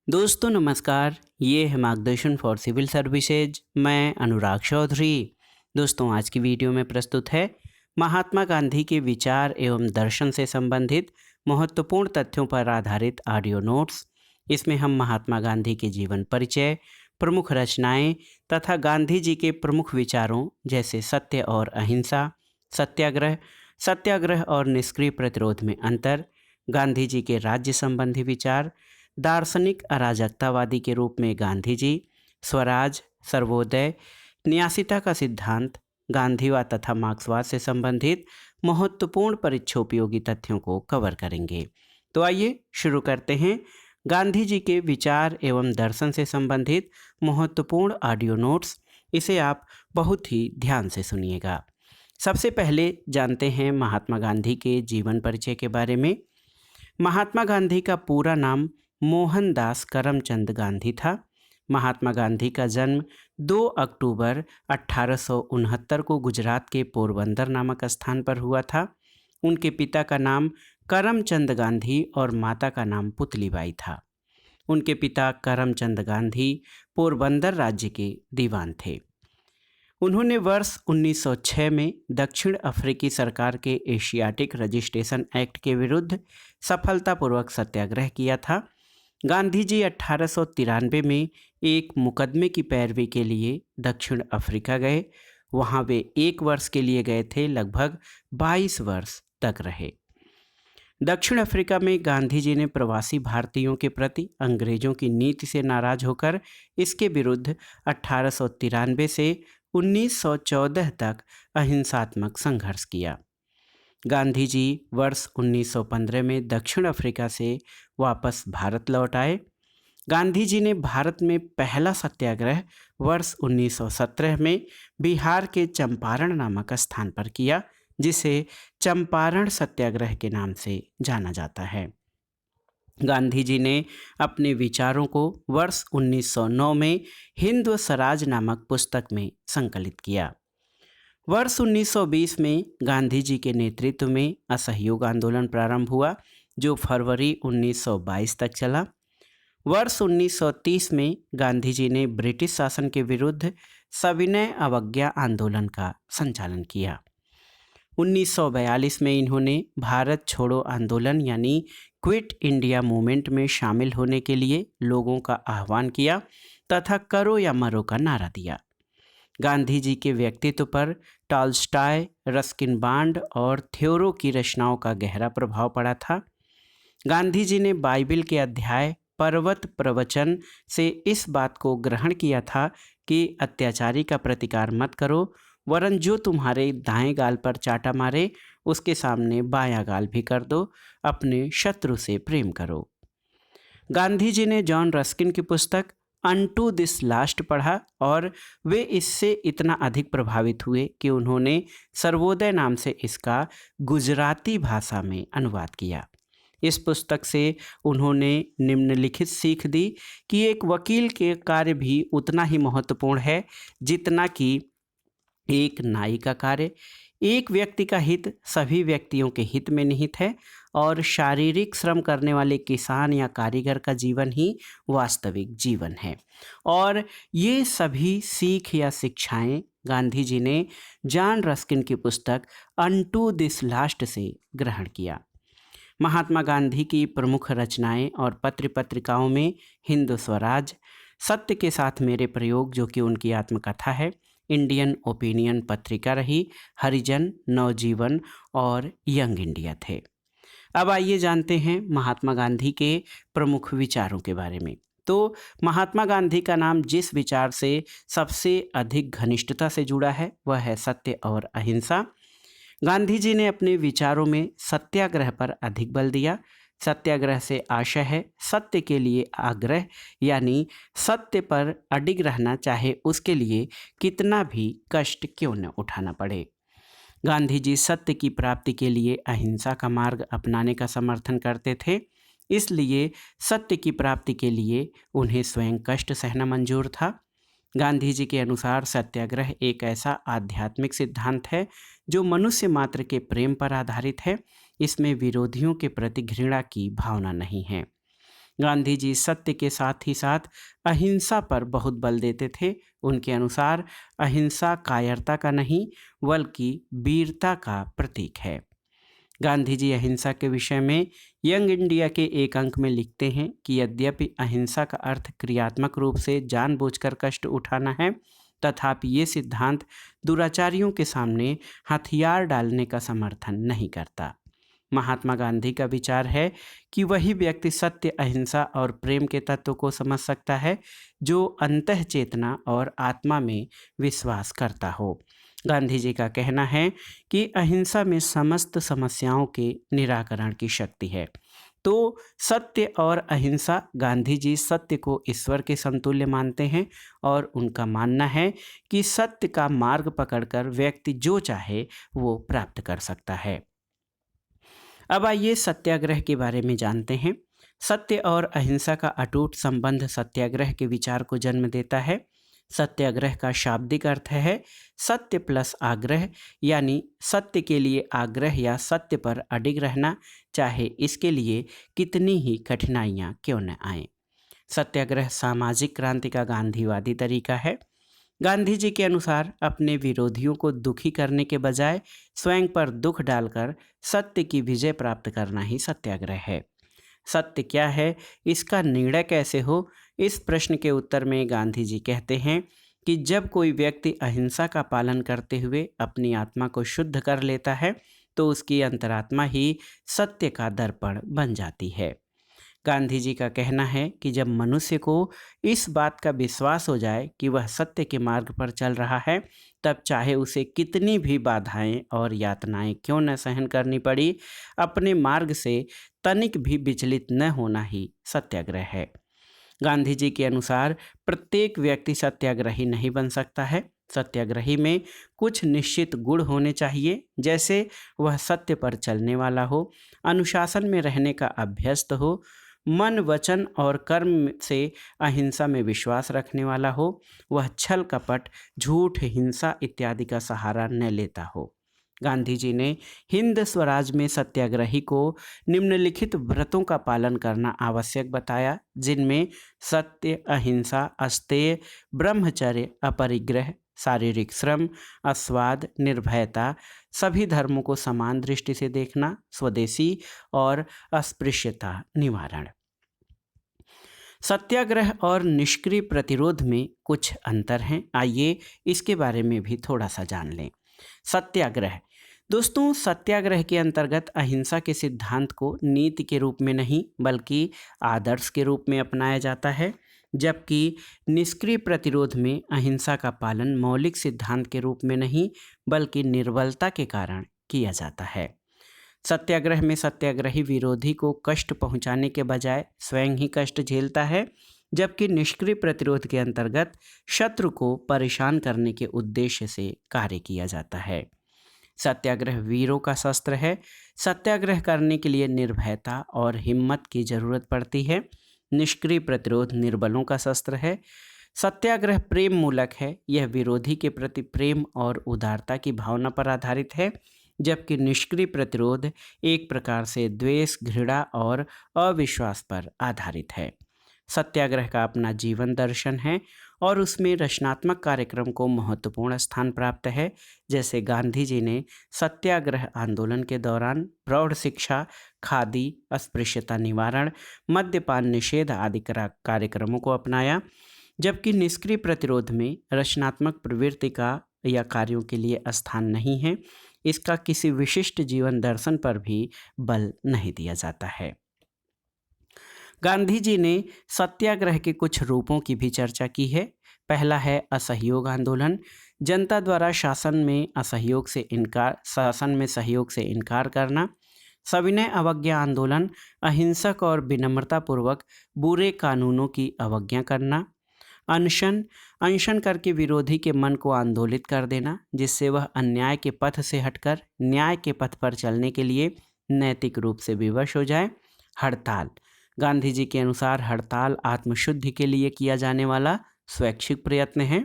दोस्तों नमस्कार। ये है मार्गदर्शन फॉर सिविल सर्विसेज। मैं अनुराग चौधरी। दोस्तों आज की वीडियो में प्रस्तुत है महात्मा गांधी के विचार एवं दर्शन से संबंधित महत्वपूर्ण तथ्यों पर आधारित ऑडियो नोट्स। इसमें हम महात्मा गांधी के जीवन परिचय, प्रमुख रचनाएं तथा गांधी जी के प्रमुख विचारों जैसे सत्य और अहिंसा, सत्याग्रह, सत्याग्रह और निष्क्रिय प्रतिरोध में अंतर, गांधी जी के राज्य संबंधी विचार, दार्शनिक अराजकतावादी के रूप में गांधी जी, स्वराज, सर्वोदय, न्यासिता का सिद्धांत, गांधीवाद तथा मार्क्सवाद से संबंधित महत्वपूर्ण परीक्षोपयोगी तथ्यों को कवर करेंगे। तो आइए शुरू करते हैं गांधी जी के विचार एवं दर्शन से संबंधित महत्वपूर्ण ऑडियो नोट्स। इसे आप बहुत ही ध्यान से सुनिएगा। सबसे पहले जानते हैं महात्मा गांधी के जीवन परिचय के बारे में। महात्मा गांधी का पूरा नाम मोहनदास करमचंद गांधी था। महात्मा गांधी का जन्म 2 अक्टूबर 1869 को गुजरात के पोरबंदर नामक स्थान पर हुआ था। उनके पिता का नाम करमचंद गांधी और माता का नाम पुतलीबाई था। उनके पिता करमचंद गांधी पोरबंदर राज्य के दीवान थे। उन्होंने वर्ष 1906 में दक्षिण अफ्रीकी सरकार के एशियाटिक रजिस्ट्रेशन एक्ट के विरुद्ध सफलतापूर्वक सत्याग्रह किया था। गांधी जी 1893 में एक मुकदमे की पैरवी के लिए दक्षिण अफ्रीका गए। वहां वे 1 वर्ष के लिए गए थे, लगभग 22 वर्ष तक रहे। दक्षिण अफ्रीका में गांधी जी ने प्रवासी भारतीयों के प्रति अंग्रेजों की नीति से नाराज होकर इसके विरुद्ध 1893 से 1914 तक अहिंसात्मक संघर्ष किया। गांधी जी वर्ष 1915 में दक्षिण अफ्रीका से वापस भारत लौट आए। गांधी जी ने भारत में पहला सत्याग्रह वर्ष 1917 में बिहार के चंपारण नामक स्थान पर किया, जिसे चंपारण सत्याग्रह के नाम से जाना जाता है। गांधी जी ने अपने विचारों को वर्ष 1909 में हिंद स्वराज नामक पुस्तक में संकलित किया। वर्ष 1920 में गांधी जी के नेतृत्व में असहयोग आंदोलन प्रारंभ हुआ, जो फरवरी 1922 तक चला। वर्ष 1930 में गांधी जी ने ब्रिटिश शासन के विरुद्ध सविनय अवज्ञा आंदोलन का संचालन किया। 1942 में इन्होंने भारत छोड़ो आंदोलन यानी क्विट इंडिया मूवमेंट में शामिल होने के लिए लोगों का आह्वान किया तथा करो या मरो का नारा दिया। गांधी जी के व्यक्तित्व पर टॉल्स्टॉय, रस्किन बॉन्ड और थ्योरो की रचनाओं का गहरा प्रभाव पड़ा था। गांधी जी ने बाइबिल के अध्याय पर्वत प्रवचन से इस बात को ग्रहण किया था कि अत्याचारी का प्रतिकार मत करो, वरन जो तुम्हारे दाएं गाल पर चाटा मारे उसके सामने बायां गाल भी कर दो, अपने शत्रु से प्रेम करो। गांधी जी ने जॉन रस्किन की पुस्तक अनटू दिस लास्ट पढ़ा और वे इससे इतना अधिक प्रभावित हुए कि उन्होंने सर्वोदय नाम से इसका गुजराती भाषा में अनुवाद किया। इस पुस्तक से उन्होंने निम्नलिखित सीख दी कि एक वकील के कार्य भी उतना ही महत्वपूर्ण है जितना कि एक नाई का कार्य। एक व्यक्ति का हित सभी व्यक्तियों के हित में निहित है और शारीरिक श्रम करने वाले किसान या कारीगर का जीवन ही वास्तविक जीवन है। और ये सभी सीख या शिक्षाएं गांधी जी ने जॉन रस्किन की पुस्तक अनटू दिस लास्ट से ग्रहण किया। महात्मा गांधी की प्रमुख रचनाएं और पत्र पत्रिकाओं में हिंद स्वराज, सत्य के साथ मेरे प्रयोग जो कि उनकी आत्मकथा है, इंडियन ओपिनियन पत्रिका रही, हरिजन, नवजीवन और यंग इंडिया थे। अब आइए जानते हैं महात्मा गांधी के प्रमुख विचारों के बारे में। तो महात्मा गांधी का नाम जिस विचार से सबसे अधिक घनिष्ठता से जुड़ा है वह है सत्य और अहिंसा। गांधी जी ने अपने विचारों में सत्याग्रह पर अधिक बल दिया। सत्याग्रह से आशय है सत्य के लिए आग्रह, यानी सत्य पर अडिग रहना, चाहे उसके लिए कितना भी कष्ट क्यों न उठाना पड़े। गांधी जी सत्य की प्राप्ति के लिए अहिंसा का मार्ग अपनाने का समर्थन करते थे, इसलिए सत्य की प्राप्ति के लिए उन्हें स्वयं कष्ट सहना मंजूर था। गांधी जी के अनुसार सत्याग्रह एक ऐसा आध्यात्मिक सिद्धांत है जो मनुष्य मात्र के प्रेम पर आधारित है। इसमें विरोधियों के प्रति घृणा की भावना नहीं है। गांधी जी सत्य के साथ ही साथ अहिंसा पर बहुत बल देते थे। उनके अनुसार अहिंसा कायरता का नहीं बल्कि वीरता का प्रतीक है। गांधी जी अहिंसा के विषय में यंग इंडिया के एक अंक में लिखते हैं कि यद्यपि अहिंसा का अर्थ क्रियात्मक रूप से जानबूझकर कष्ट उठाना है, तथापि ये सिद्धांत दुराचारियों के सामने हथियार डालने का समर्थन नहीं करता। महात्मा गांधी का विचार है कि वही व्यक्ति सत्य, अहिंसा और प्रेम के तत्व को समझ सकता है जो अंतः चेतना और आत्मा में विश्वास करता हो। गांधी जी का कहना है कि अहिंसा में समस्त समस्याओं के निराकरण की शक्ति है। तो सत्य और अहिंसा, गांधी जी सत्य को ईश्वर के समतुल्य मानते हैं और उनका मानना है कि सत्य का मार्ग पकड़कर व्यक्ति जो चाहे वो प्राप्त कर सकता है। अब आइए सत्याग्रह के बारे में जानते हैं। सत्य और अहिंसा का अटूट संबंध सत्याग्रह के विचार को जन्म देता है। सत्याग्रह का शाब्दिक अर्थ है सत्य प्लस आग्रह, यानी सत्य के लिए आग्रह या सत्य पर अडिग रहना, चाहे इसके लिए कितनी ही कठिनाइयाँ क्यों न आएं। सत्याग्रह सामाजिक क्रांति का गांधीवादी तरीका है। गांधी जी के अनुसार अपने विरोधियों को दुखी करने के बजाय स्वयं पर दुख डालकर सत्य की विजय प्राप्त करना ही सत्याग्रह है। सत्य क्या है, इसका निर्णय कैसे हो, इस प्रश्न के उत्तर में गांधी जी कहते हैं कि जब कोई व्यक्ति अहिंसा का पालन करते हुए अपनी आत्मा को शुद्ध कर लेता है तो उसकी अंतरात्मा ही सत्य का दर्पण बन जाती है। गांधी जी का कहना है कि जब मनुष्य को इस बात का विश्वास हो जाए कि वह सत्य के मार्ग पर चल रहा है, तब चाहे उसे कितनी भी बाधाएं और यातनाएं क्यों न सहन करनी पड़ी, अपने मार्ग से तनिक भी विचलित न होना ही सत्याग्रह है। गांधी जी के अनुसार प्रत्येक व्यक्ति सत्याग्रही नहीं बन सकता है। सत्याग्रही में कुछ निश्चित गुण होने चाहिए, जैसे वह सत्य पर चलने वाला हो, अनुशासन में रहने का अभ्यस्त हो, मन, वचन और कर्म से अहिंसा में विश्वास रखने वाला हो, वह छल कपट, झूठ, हिंसा इत्यादि का सहारा न लेता हो। गांधी जी ने हिंद स्वराज में सत्याग्रही को निम्नलिखित व्रतों का पालन करना आवश्यक बताया, जिनमें सत्य, अहिंसा, अस्तेय, ब्रह्मचर्य, अपरिग्रह, शारीरिक श्रम, अस्वाद, निर्भयता, सभी धर्मों को समान दृष्टि से देखना, स्वदेशी और अस्पृश्यता निवारण। सत्याग्रह और निष्क्रिय प्रतिरोध में कुछ अंतर हैं, आइए इसके बारे में भी थोड़ा सा जान लें। सत्याग्रह, दोस्तों, सत्याग्रह के अंतर्गत अहिंसा के सिद्धांत को नीति के रूप में नहीं बल्कि आदर्श के रूप में अपनाया जाता है, जबकि निष्क्रिय प्रतिरोध में अहिंसा का पालन मौलिक सिद्धांत के रूप में नहीं बल्कि निर्बलता के कारण किया जाता है। सत्याग्रह में सत्याग्रही विरोधी को कष्ट पहुंचाने के बजाय स्वयं ही कष्ट झेलता है, जबकि निष्क्रिय प्रतिरोध के अंतर्गत शत्रु को परेशान करने के उद्देश्य से कार्य किया जाता है। सत्याग्रह वीरों का शस्त्र है। सत्याग्रह करने के लिए निर्भयता और हिम्मत की जरूरत पड़ती है। निष्क्रिय प्रतिरोध निर्बलों का शस्त्र है। सत्याग्रह प्रेम मूलक है, यह विरोधी के प्रति प्रेम और उदारता की भावना पर आधारित है, जबकि निष्क्रिय प्रतिरोध एक प्रकार से द्वेष, घृणा और अविश्वास पर आधारित है। सत्याग्रह का अपना जीवन दर्शन है और उसमें रचनात्मक कार्यक्रम को महत्वपूर्ण स्थान प्राप्त है, जैसे गांधी जी ने सत्याग्रह आंदोलन के दौरान प्रौढ़ शिक्षा, खादी, अस्पृश्यता निवारण, मद्यपान निषेध आदि कार्यक्रमों को अपनाया, जबकि निष्क्रिय प्रतिरोध में रचनात्मक प्रवृत्ति का या कार्यों के लिए स्थान नहीं है, इसका किसी विशिष्ट जीवन दर्शन पर भी बल नहीं दिया जाता है। गांधी जी ने सत्याग्रह के कुछ रूपों की भी चर्चा की है। पहला है असहयोग आंदोलन। जनता द्वारा शासन में सहयोग से इनकार करना। सविनय अवज्ञा आंदोलन, अहिंसक और विनम्रतापूर्वक बुरे कानूनों की अवज्ञा करना। अनशन करके विरोधी के मन को आंदोलित कर देना, जिससे वह अन्याय के पथ से हटकर न्याय के पथ पर चलने के लिए नैतिक रूप से विवश हो जाए। हड़ताल, गांधी जी के अनुसार हड़ताल आत्मशुद्धि के लिए किया जाने वाला स्वैच्छिक प्रयत्न है,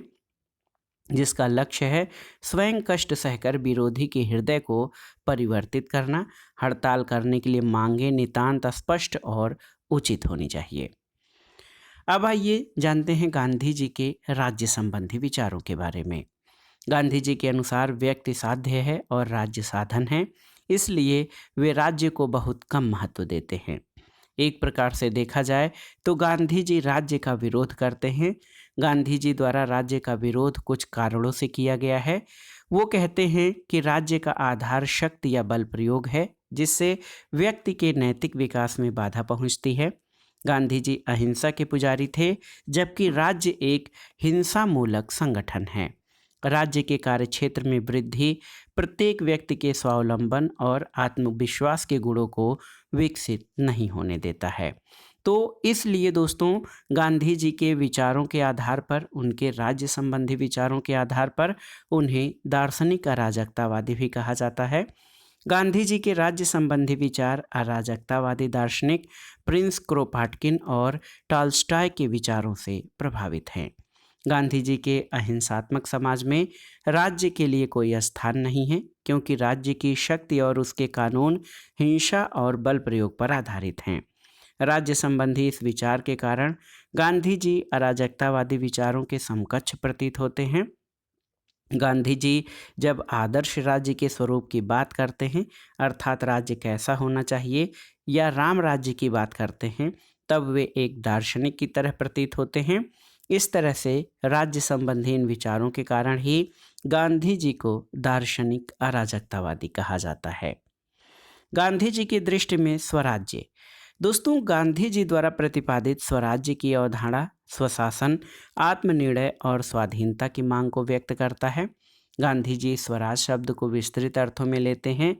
जिसका लक्ष्य है स्वयं कष्ट सहकर विरोधी के हृदय को परिवर्तित करना। हड़ताल करने के लिए मांगे नितांत स्पष्ट और उचित होनी चाहिए। अब आइए जानते हैं गांधी जी के राज्य संबंधी विचारों के बारे में। गांधी जी के अनुसार व्यक्ति साध्य है और राज्य साधन है, इसलिए वे राज्य को बहुत कम महत्व देते हैं। एक प्रकार से देखा जाए तो गांधी जी राज्य का विरोध करते हैं। गांधी जी द्वारा राज्य का विरोध कुछ कारणों से किया गया है। वो कहते हैं कि राज्य का आधार शक्ति या बल प्रयोग है, जिससे व्यक्ति के नैतिक विकास में बाधा पहुंचती है। गांधी जी अहिंसा के पुजारी थे, जबकि राज्य एक हिंसा मूलक संगठन है। राज्य के कार्यक्षेत्र में वृद्धि प्रत्येक व्यक्ति के स्वावलंबन और आत्मविश्वास के गुणों को विकसित नहीं होने देता है। तो इसलिए दोस्तों, गांधी जी के विचारों के आधार पर, उनके राज्य संबंधी विचारों के आधार पर उन्हें दार्शनिक अराजकतावादी भी कहा जाता है। गांधी जी के राज्य संबंधी विचार अराजकतावादी दार्शनिक प्रिंस क्रोपाटकिन और टॉल्स्टॉय के विचारों से प्रभावित हैं। गांधी जी के अहिंसात्मक समाज में राज्य के लिए कोई स्थान नहीं है, क्योंकि राज्य की शक्ति और उसके कानून हिंसा और बल प्रयोग पर आधारित हैं। राज्य संबंधी इस विचार के कारण गांधी जी अराजकतावादी विचारों के समकक्ष प्रतीत होते हैं। गांधी जी जब आदर्श राज्य के स्वरूप की बात करते हैं, अर्थात राज्य कैसा होना चाहिए, या राम राज्य की बात करते हैं, तब वे एक दार्शनिक की तरह प्रतीत होते हैं। इस तरह से राज्य संबंधी इन विचारों के कारण ही गांधी जी को दार्शनिक अराजकतावादी कहा जाता है। गांधी जी की दृष्टि में स्वराज्य। दोस्तों, गांधी जी द्वारा प्रतिपादित स्वराज्य की अवधारणा स्वशासन, आत्मनिर्णय और स्वाधीनता की मांग को व्यक्त करता है। गांधी जी स्वराज शब्द को विस्तृत अर्थों में लेते हैं।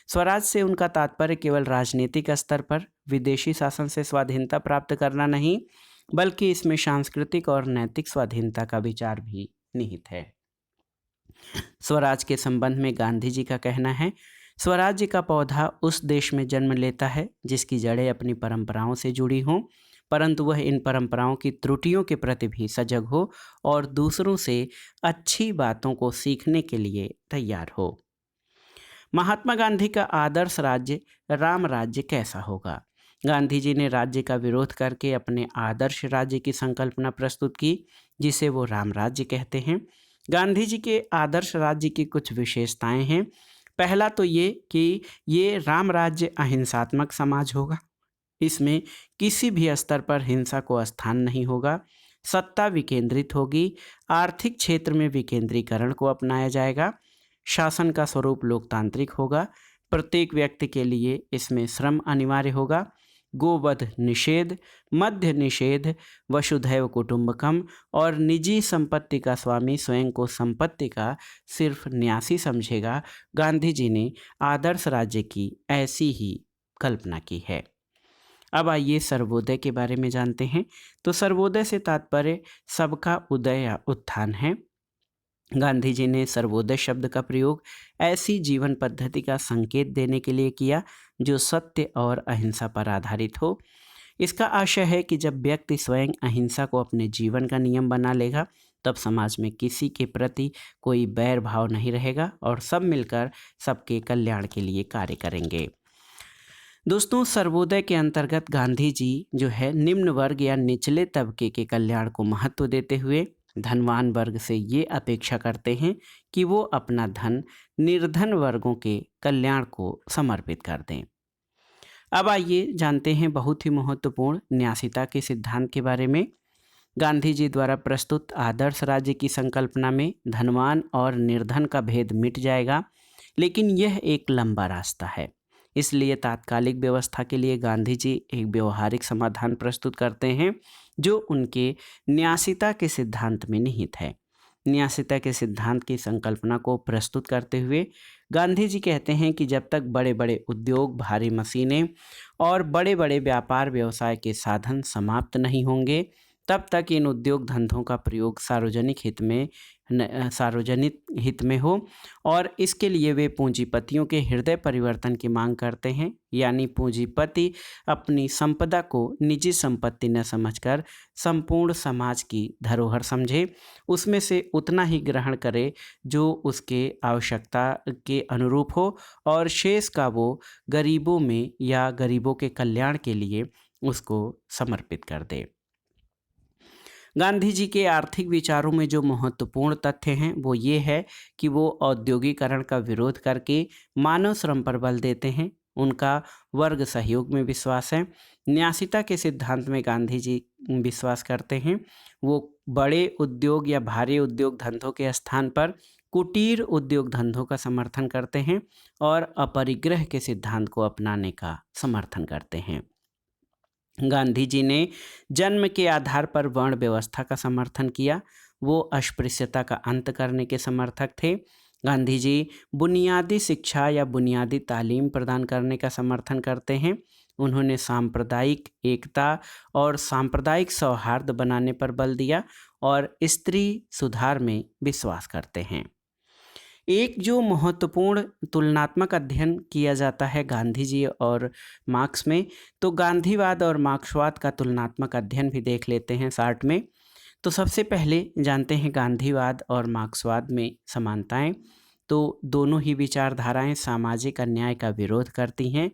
स्वराज से उनका तात्पर्य केवल राजनीतिक स्तर पर विदेशी शासन से स्वाधीनता प्राप्त करना नहीं, बल्कि इसमें सांस्कृतिक और नैतिक स्वाधीनता का विचार भी निहित है। स्वराज के संबंध में गांधी जी का कहना है, स्वराज्य का पौधा उस देश में जन्म लेता है जिसकी जड़ें अपनी परंपराओं से जुड़ी हों, परंतु वह इन परंपराओं की त्रुटियों के प्रति भी सजग हो और दूसरों से अच्छी बातों को सीखने के लिए तैयार हो। महात्मा गांधी का आदर्श राज्य राम राज्य कैसा होगा? गांधी जी ने राज्य का विरोध करके अपने आदर्श राज्य की संकल्पना प्रस्तुत की, जिसे वो राम राज्य कहते हैं। गांधी जी के आदर्श राज्य की कुछ विशेषताएं हैं। पहला तो ये कि ये राम राज्य अहिंसात्मक समाज होगा। इसमें किसी भी स्तर पर हिंसा को स्थान नहीं होगा। सत्ता विकेंद्रित होगी। आर्थिक क्षेत्र में विकेंद्रीकरण को अपनाया जाएगा। शासन का स्वरूप लोकतांत्रिक होगा। प्रत्येक व्यक्ति के लिए इसमें श्रम अनिवार्य होगा। गोवध निषेध, मद्य निषेध, वसुधैव कुटुंबकम और निजी संपत्ति का स्वामी स्वयं को संपत्ति का सिर्फ न्यासी समझेगा। गांधी जी ने आदर्श राज्य की ऐसी ही कल्पना की है। अब आइए सर्वोदय के बारे में जानते हैं। तो सर्वोदय से तात्पर्य सबका उदय या उत्थान है। गांधी जी ने सर्वोदय शब्द का प्रयोग ऐसी जीवन पद्धति का संकेत देने के लिए किया जो सत्य और अहिंसा पर आधारित हो। इसका आशय है कि जब व्यक्ति स्वयं अहिंसा को अपने जीवन का नियम बना लेगा, तब समाज में किसी के प्रति कोई बैर भाव नहीं रहेगा और सब मिलकर सबके कल्याण के लिए कार्य करेंगे। दोस्तों, सर्वोदय के अंतर्गत गांधी जी जो है निम्न वर्ग या निचले तबके के कल्याण को महत्व देते हुए धनवान वर्ग से ये अपेक्षा करते हैं कि वो अपना धन निर्धन वर्गों के कल्याण को समर्पित कर दें। अब आइए जानते हैं बहुत ही महत्वपूर्ण न्यासिता के सिद्धांत के बारे में। गांधी जी द्वारा प्रस्तुत आदर्श राज्य की संकल्पना में धनवान और निर्धन का भेद मिट जाएगा, लेकिन यह एक लंबा रास्ता है। इसलिए तात्कालिक व्यवस्था के लिए गांधी जी एक व्यवहारिक समाधान प्रस्तुत करते हैं जो उनके न्यासिता के सिद्धांत में निहित है। न्यासिता के सिद्धांत की संकल्पना को प्रस्तुत करते हुए गांधी जी कहते हैं कि जब तक बड़े बड़े उद्योग, भारी मशीनें और बड़े बड़े व्यापार व्यवसाय के साधन समाप्त नहीं होंगे, तब तक इन उद्योग धंधों का प्रयोग सार्वजनिक हित में हो, और इसके लिए वे पूंजीपतियों के हृदय परिवर्तन की मांग करते हैं। यानी पूंजीपति अपनी संपदा को निजी संपत्ति न समझकर संपूर्ण समाज की धरोहर समझे, उसमें से उतना ही ग्रहण करे जो उसके आवश्यकता के अनुरूप हो, और शेष का वो गरीबों में या गरीबों के कल्याण के लिए उसको समर्पित कर दे। गांधी जी के आर्थिक विचारों में जो महत्वपूर्ण तथ्य हैं वो ये है कि वो औद्योगिकरण का विरोध करके मानव श्रम पर बल देते हैं। उनका वर्ग सहयोग में विश्वास है। न्यासीता के सिद्धांत में गांधी जी विश्वास करते हैं। वो बड़े उद्योग या भारी उद्योग धंधों के स्थान पर कुटीर उद्योग धंधों का समर्थन करते हैं और अपरिग्रह के सिद्धांत को अपनाने का समर्थन करते हैं। गांधी जी ने जन्म के आधार पर वर्ण व्यवस्था का समर्थन किया। वो अस्पृश्यता का अंत करने के समर्थक थे। गांधी जी बुनियादी शिक्षा या बुनियादी तालीम प्रदान करने का समर्थन करते हैं। उन्होंने सांप्रदायिक एकता और सांप्रदायिक सौहार्द बनाने पर बल दिया और स्त्री सुधार में विश्वास करते हैं। एक जो महत्वपूर्ण तुलनात्मक अध्ययन किया जाता है गांधी जी और मार्क्स में, तो गांधीवाद और मार्क्सवाद का तुलनात्मक अध्ययन भी देख लेते हैं शार्ट में। तो सबसे पहले जानते हैं गांधीवाद और मार्क्सवाद में समानताएं। तो दोनों ही विचारधाराएं सामाजिक अन्याय का विरोध करती हैं।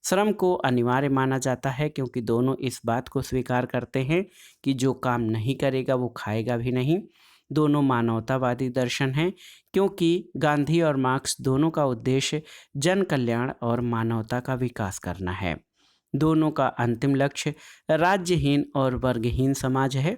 श्रम को अनिवार्य माना जाता है क्योंकि दोनों इस बात को स्वीकार करते हैं कि जो काम नहीं करेगा वो खाएगा भी नहीं। दोनों मानवतावादी दर्शन हैं क्योंकि गांधी और मार्क्स दोनों का उद्देश्य जन कल्याण और मानवता का विकास करना है। दोनों का अंतिम लक्ष्य राज्यहीन और वर्गहीन समाज है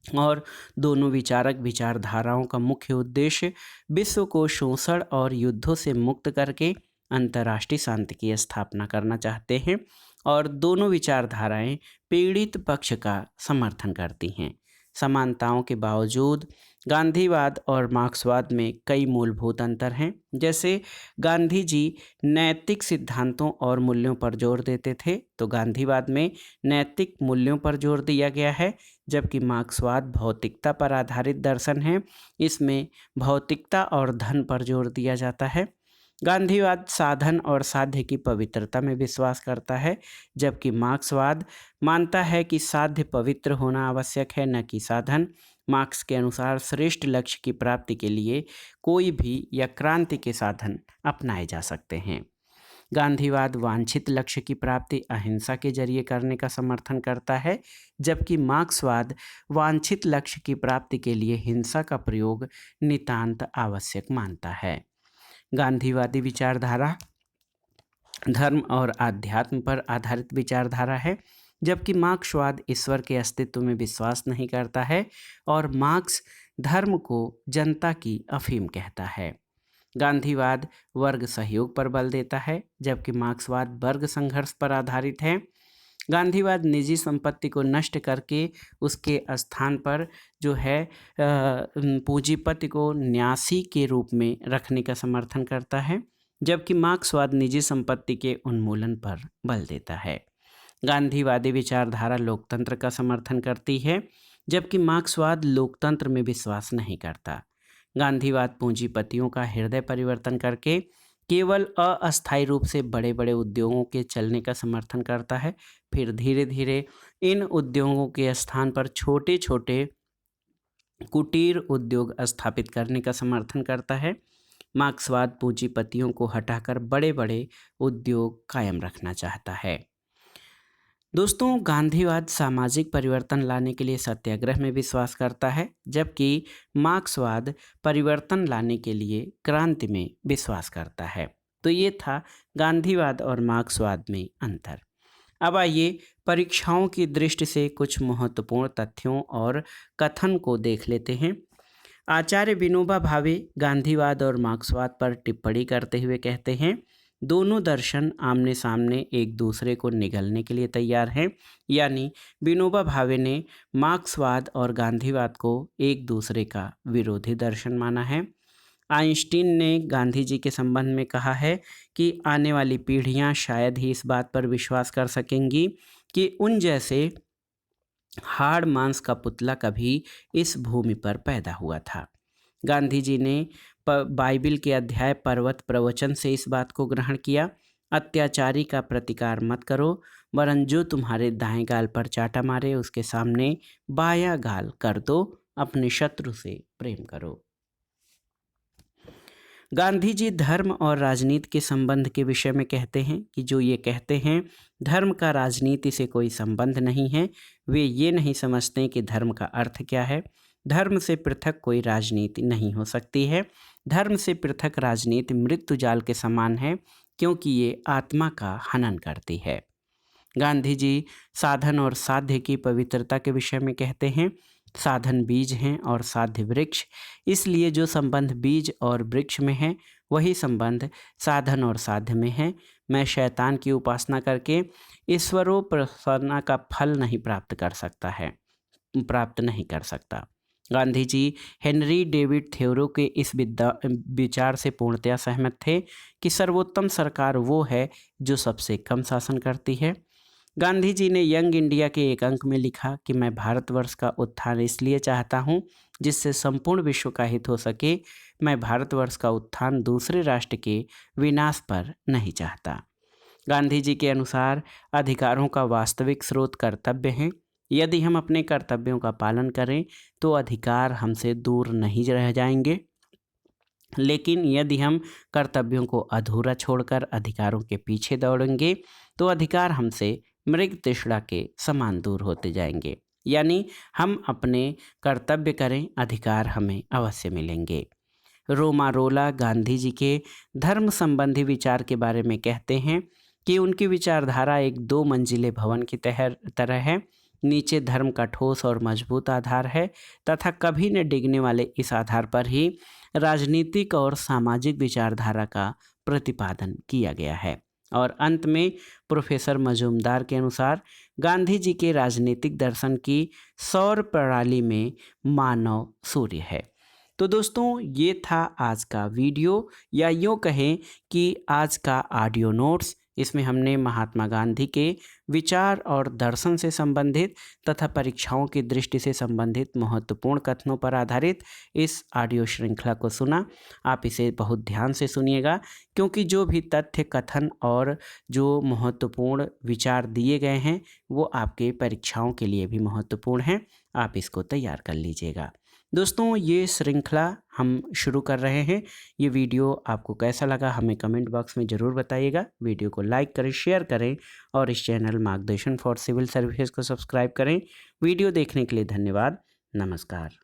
और दोनों विचारक विचारधाराओं का मुख्य उद्देश्य विश्व को शोषण और युद्धों से मुक्त करके अंतर्राष्ट्रीय शांति की स्थापना करना चाहते हैं और दोनों विचारधाराएं पीड़ित पक्ष का समर्थन करती हैं। समानताओं के बावजूद गांधीवाद और मार्क्सवाद में कई मूलभूत अंतर हैं। जैसे गांधी जी नैतिक सिद्धांतों और मूल्यों पर जोर देते थे, तो गांधीवाद में नैतिक मूल्यों पर जोर दिया गया है, जबकि मार्क्सवाद भौतिकता पर आधारित दर्शन है। इसमें भौतिकता और धन पर जोर दिया जाता है। गांधीवाद साधन और साध्य की पवित्रता में विश्वास करता है, जबकि मार्क्सवाद मानता है कि साध्य पवित्र होना आवश्यक है, न कि साधन। मार्क्स के अनुसार श्रेष्ठ लक्ष्य की प्राप्ति के लिए कोई भी या क्रांति के साधन अपनाए जा सकते हैं। गांधीवाद वांछित लक्ष्य की प्राप्ति अहिंसा के जरिए करने का समर्थन करता है, जबकि मार्क्सवाद वांछित लक्ष्य की प्राप्ति के लिए हिंसा का प्रयोग नितांत आवश्यक मानता है। गांधीवादी विचारधारा धर्म और आध्यात्म पर आधारित विचारधारा है, जबकि मार्क्सवाद ईश्वर के अस्तित्व में विश्वास नहीं करता है और मार्क्स धर्म को जनता की अफीम कहता है। गांधीवाद वर्ग सहयोग पर बल देता है, जबकि मार्क्सवाद वर्ग संघर्ष पर आधारित है। गांधीवाद निजी संपत्ति को नष्ट करके उसके स्थान पर जो है पूंजीपति को न्यासी के रूप में रखने का समर्थन करता है, जबकि मार्क्सवाद निजी संपत्ति के उन्मूलन पर बल देता है। गांधीवादी विचारधारा लोकतंत्र का समर्थन करती है, जबकि मार्क्सवाद लोकतंत्र में विश्वास नहीं करता। गांधीवाद पूंजीपतियों का हृदय परिवर्तन करके केवल अस्थायी रूप से बड़े बड़े उद्योगों के चलने का समर्थन करता है, फिर धीरे धीरे इन उद्योगों के स्थान पर छोटे छोटे कुटीर उद्योग स्थापित करने का समर्थन करता है। मार्क्सवाद पूंजीपतियों को हटाकर बड़े बड़े उद्योग कायम रखना चाहता है। दोस्तों, गांधीवाद सामाजिक परिवर्तन लाने के लिए सत्याग्रह में विश्वास करता है, जबकि मार्क्सवाद परिवर्तन लाने के लिए क्रांति में विश्वास करता है। तो ये था गांधीवाद और मार्क्सवाद में अंतर। अब आइए परीक्षाओं की दृष्टि से कुछ महत्वपूर्ण तथ्यों और कथन को देख लेते हैं। आचार्य विनोबा भावे गांधीवाद और मार्क्सवाद पर टिप्पणी करते हुए कहते हैं, दोनों दर्शन आमने सामने एक दूसरे को निगलने के लिए तैयार हैं। यानी विनोबा भावे ने मार्क्सवाद और गांधीवाद को एक दूसरे का विरोधी दर्शन माना है। आइंस्टीन ने गांधी जी के संबंध में कहा है कि आने वाली पीढ़ियां शायद ही इस बात पर विश्वास कर सकेंगी कि उन जैसे हाड़ मांस का पुतला कभी इस भूमि पर पैदा हुआ था। गांधी जी ने बाइबिल के अध्याय पर्वत प्रवचन से इस बात को ग्रहण किया, अत्याचारी का प्रतिकार मत करो, वरन जो तुम्हारे दाएं गाल पर चाटा मारे उसके सामने बायां गाल कर दो, अपने शत्रु से प्रेम करो। गांधी जी धर्म और राजनीति के संबंध के विषय में कहते हैं कि जो ये कहते हैं धर्म का राजनीति से कोई संबंध नहीं है, वे ये नहीं समझते कि धर्म का अर्थ क्या है। धर्म से पृथक कोई राजनीति नहीं हो सकती है। धर्म से पृथक राजनीति मृत्यु जाल के समान है, क्योंकि ये आत्मा का हनन करती है। गांधी जी साधन और साध्य की पवित्रता के विषय में कहते हैं, साधन बीज हैं और साध्य वृक्ष, इसलिए जो संबंध बीज और वृक्ष में है वही संबंध साधन और साध्य में है। मैं शैतान की उपासना करके ईश्वरोपासना का फल नहीं प्राप्त नहीं कर सकता। गांधी जी हेनरी डेविड थ्योरो के इस विचार से पूर्णतया सहमत थे कि सर्वोत्तम सरकार वो है जो सबसे कम शासन करती है। गांधी जी ने यंग इंडिया के एक अंक में लिखा कि मैं भारतवर्ष का उत्थान इसलिए चाहता हूँ जिससे संपूर्ण विश्व का हित हो सके। मैं भारतवर्ष का उत्थान दूसरे राष्ट्र के विनाश पर नहीं चाहता। गांधी जी के अनुसार अधिकारों का वास्तविक स्रोत कर्तव्य हैं। यदि हम अपने कर्तव्यों का पालन करें तो अधिकार हमसे दूर नहीं रह जाएंगे, लेकिन यदि हम कर्तव्यों को अधूरा छोड़कर अधिकारों के पीछे दौड़ेंगे तो अधिकार हमसे मृग तृष्णा के समान दूर होते जाएंगे। यानी हम अपने कर्तव्य करें, अधिकार हमें अवश्य मिलेंगे। रोमारोला गांधी जी के धर्म संबंधी विचार के बारे में कहते हैं कि उनकी विचारधारा एक 2 मंजिले भवन की तरह है। नीचे धर्म का ठोस और मजबूत आधार है तथा कभी न डिगने वाले इस आधार पर ही राजनीतिक और सामाजिक विचारधारा का प्रतिपादन किया गया है। और अंत में प्रोफेसर मजूमदार के अनुसार गांधी जी के राजनीतिक दर्शन की सौर प्रणाली में मानव सूर्य है। तो दोस्तों ये था आज का वीडियो, या यूँ कहें कि आज का ऑडियो नोट्स। इसमें हमने महात्मा गांधी के विचार और दर्शन से संबंधित तथा परीक्षाओं की दृष्टि से संबंधित महत्वपूर्ण कथनों पर आधारित इस ऑडियो श्रृंखला को सुना। आप इसे बहुत ध्यान से सुनिएगा, क्योंकि जो भी तथ्य, कथन और जो महत्वपूर्ण विचार दिए गए हैं वो आपके परीक्षाओं के लिए भी महत्वपूर्ण हैं। आप इसको तैयार कर लीजिएगा। दोस्तों ये श्रृंखला हम शुरू कर रहे हैं। ये वीडियो आपको कैसा लगा हमें कमेंट बॉक्स में ज़रूर बताइएगा। वीडियो को लाइक करें, शेयर करें और इस चैनल मार्गदर्शन फॉर सिविल सर्विसेज को सब्सक्राइब करें। वीडियो देखने के लिए धन्यवाद। नमस्कार।